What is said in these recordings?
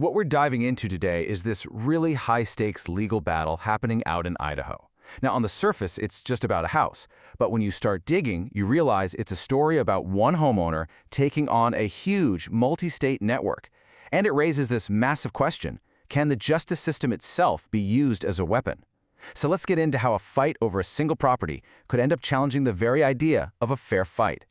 What we're diving into today is this really high-stakes legal battle happening out in Idaho. Now, on the surface, it's just about a house, but when you start digging, you realize it's a story about one homeowner taking on a huge multi-state network. And it raises this massive question: can the justice system itself be used as a weapon? So let's get into how a fight over a single property could end up challenging the very idea of a fair fight.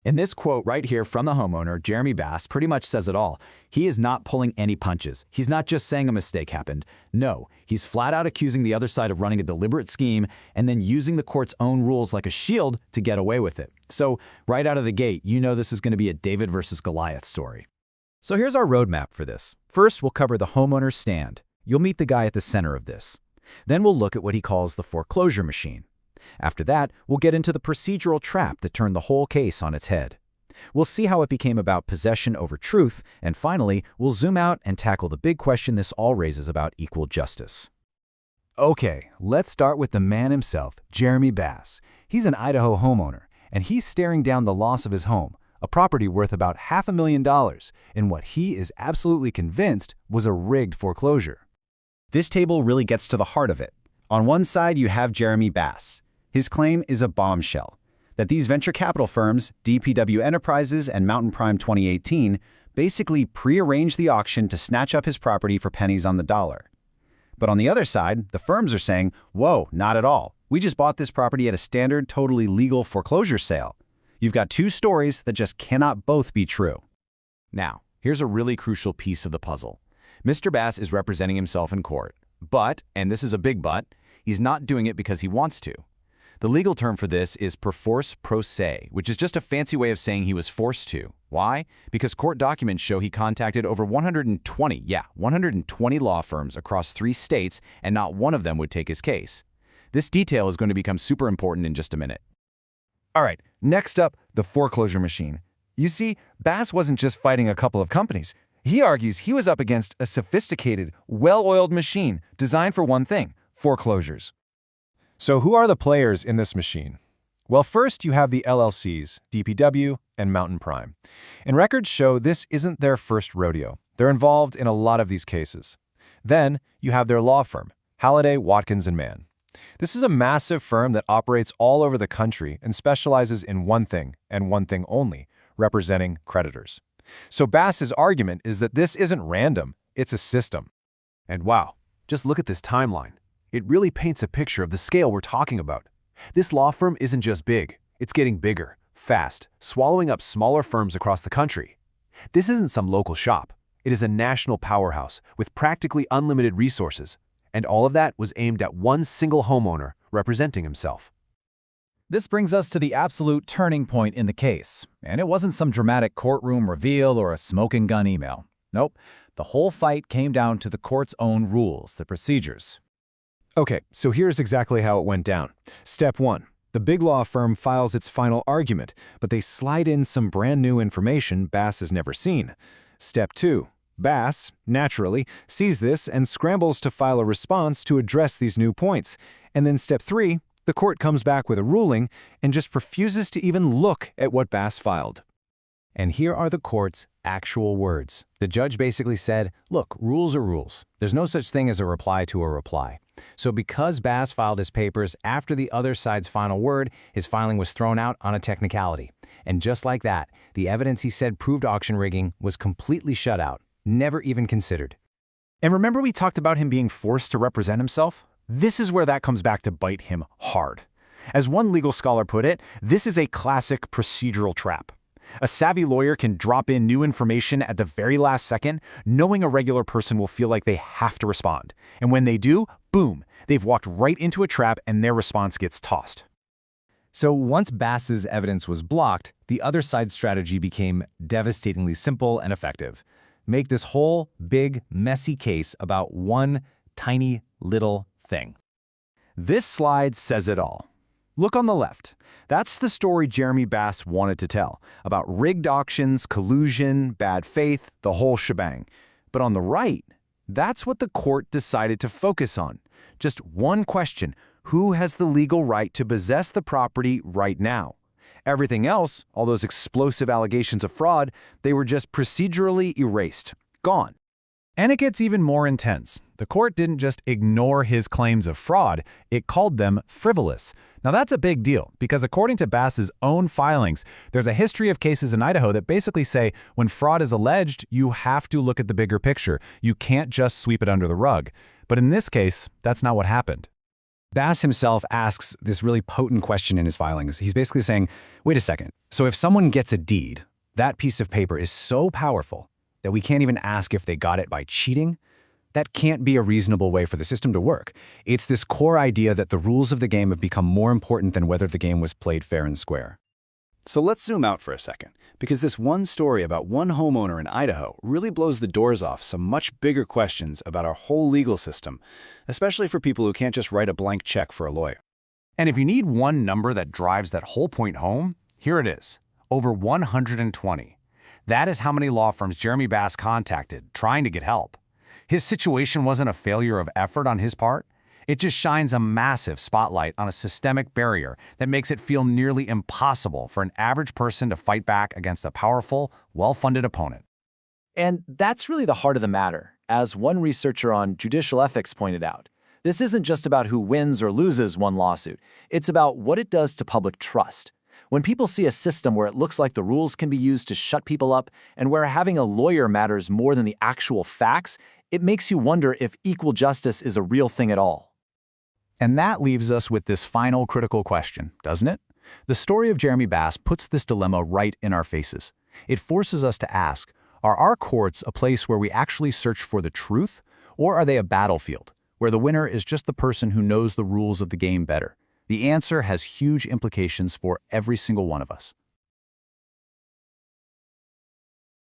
In this quote right here from the homeowner, Jeremy Bass pretty much says it all. He is not pulling any punches. He's not just saying a mistake happened. No, he's flat out accusing the other side of running a deliberate scheme and then using the court's own rules like a shield to get away with it. So right out of the gate, you know this is going to be a David versus Goliath story. So here's our roadmap for this. First, we'll cover the homeowner's stand. You'll meet the guy at the center of this. Then we'll look at what he calls the foreclosure machine. After that, we'll get into the procedural trap that turned the whole case on its head. We'll see how it became about possession over truth, and finally, we'll zoom out and tackle the big question this all raises about equal justice. Okay, let's start with the man himself, Jeremy Bass. He's an Idaho homeowner, and he's staring down the loss of his home, a property worth about $500,000, in what he is absolutely convinced was a rigged foreclosure. This table really gets to the heart of it. On one side, you have Jeremy Bass. His claim is a bombshell, that these venture capital firms, DPW Enterprises and Mountain Prime 2018, basically prearranged the auction to snatch up his property for pennies on the dollar. But on the other side, the firms are saying, whoa, not at all. We just bought this property at a standard, totally legal foreclosure sale. You've got two stories that just cannot both be true. Now, here's a really crucial piece of the puzzle. Mr. Bass is representing himself in court, but, and this is a big but, he's not doing it because he wants to. The legal term for this is perforce pro se, which is just a fancy way of saying he was forced to. Why? Because court documents show he contacted over 120 law firms across 3 states, and not one of them would take his case. This detail is going to become super important in just a minute. All right, next up, the foreclosure machine. You see, Bass wasn't just fighting a couple of companies. He argues he was up against a sophisticated, well-oiled machine designed for one thing: foreclosures. So who are the players in this machine? Well, first you have the LLCs, DPW, and Mountain Prime. And records show this isn't their first rodeo. They're involved in a lot of these cases. Then you have their law firm, Halliday, Watkins & Mann. This is a massive firm that operates all over the country and specializes in one thing, and one thing only: representing creditors. So Bass's argument is that this isn't random, it's a system. And wow, just look at this timeline. It really paints a picture of the scale we're talking about. This law firm isn't just big, it's getting bigger, fast, swallowing up smaller firms across the country. This isn't some local shop. It is a national powerhouse with practically unlimited resources. And all of that was aimed at one single homeowner representing himself. This brings us to the absolute turning point in the case. And it wasn't some dramatic courtroom reveal or a smoking gun email. Nope, the whole fight came down to the court's own rules, the procedures. Okay, so here's exactly how it went down. Step 1. The big law firm files its final argument, but they slide in some brand new information Bass has never seen. Step 2. Bass, naturally, sees this and scrambles to file a response to address these new points. And then step 3, the court comes back with a ruling and just refuses to even look at what Bass filed. And here are the court's actual words. The judge basically said, look, rules are rules. There's no such thing as a reply to a reply. So because Bass filed his papers after the other side's final word, his filing was thrown out on a technicality. And just like that, the evidence he said proved auction rigging was completely shut out, never even considered. And remember we talked about him being forced to represent himself? This is where that comes back to bite him hard. As one legal scholar put it, this is a classic procedural trap. A savvy lawyer can drop in new information at the very last second, knowing a regular person will feel like they have to respond. And when they do, boom, they've walked right into a trap and their response gets tossed. So once Bass's evidence was blocked, the other side's strategy became devastatingly simple and effective. Make this whole, big, messy case about one tiny little thing. This slide says it all. Look on the left. That's the story Jeremy Bass wanted to tell, about rigged auctions, collusion, bad faith, the whole shebang. But on the right, that's what the court decided to focus on. Just one question: who has the legal right to possess the property right now? Everything else, all those explosive allegations of fraud, they were just procedurally erased, gone. And it gets even more intense. The court didn't just ignore his claims of fraud, it called them frivolous. Now that's a big deal, because according to Bass's own filings, there's a history of cases in Idaho that basically say when fraud is alleged, you have to look at the bigger picture. You can't just sweep it under the rug. But in this case, that's not what happened. Bass himself asks this really potent question in his filings. He's basically saying, wait a second, so if someone gets a deed, that piece of paper is so powerful that we can't even ask if they got it by cheating? That can't be a reasonable way for the system to work. It's this core idea that the rules of the game have become more important than whether the game was played fair and square. So let's zoom out for a second, because this one story about one homeowner in Idaho really blows the doors off some much bigger questions about our whole legal system, especially for people who can't just write a blank check for a lawyer. And if you need one number that drives that whole point home, here it is, over 120. That is how many law firms Jeremy Bass contacted, trying to get help. His situation wasn't a failure of effort on his part. It just shines a massive spotlight on a systemic barrier that makes it feel nearly impossible for an average person to fight back against a powerful, well-funded opponent. And that's really the heart of the matter. As one researcher on judicial ethics pointed out, this isn't just about who wins or loses one lawsuit. It's about what it does to public trust. When people see a system where it looks like the rules can be used to shut people up and where having a lawyer matters more than the actual facts, it makes you wonder if equal justice is a real thing at all. And that leaves us with this final critical question, doesn't it? The story of Jeremy Bass puts this dilemma right in our faces. It forces us to ask, are our courts a place where we actually search for the truth, or are they a battlefield, where the winner is just the person who knows the rules of the game better? The answer has huge implications for every single one of us.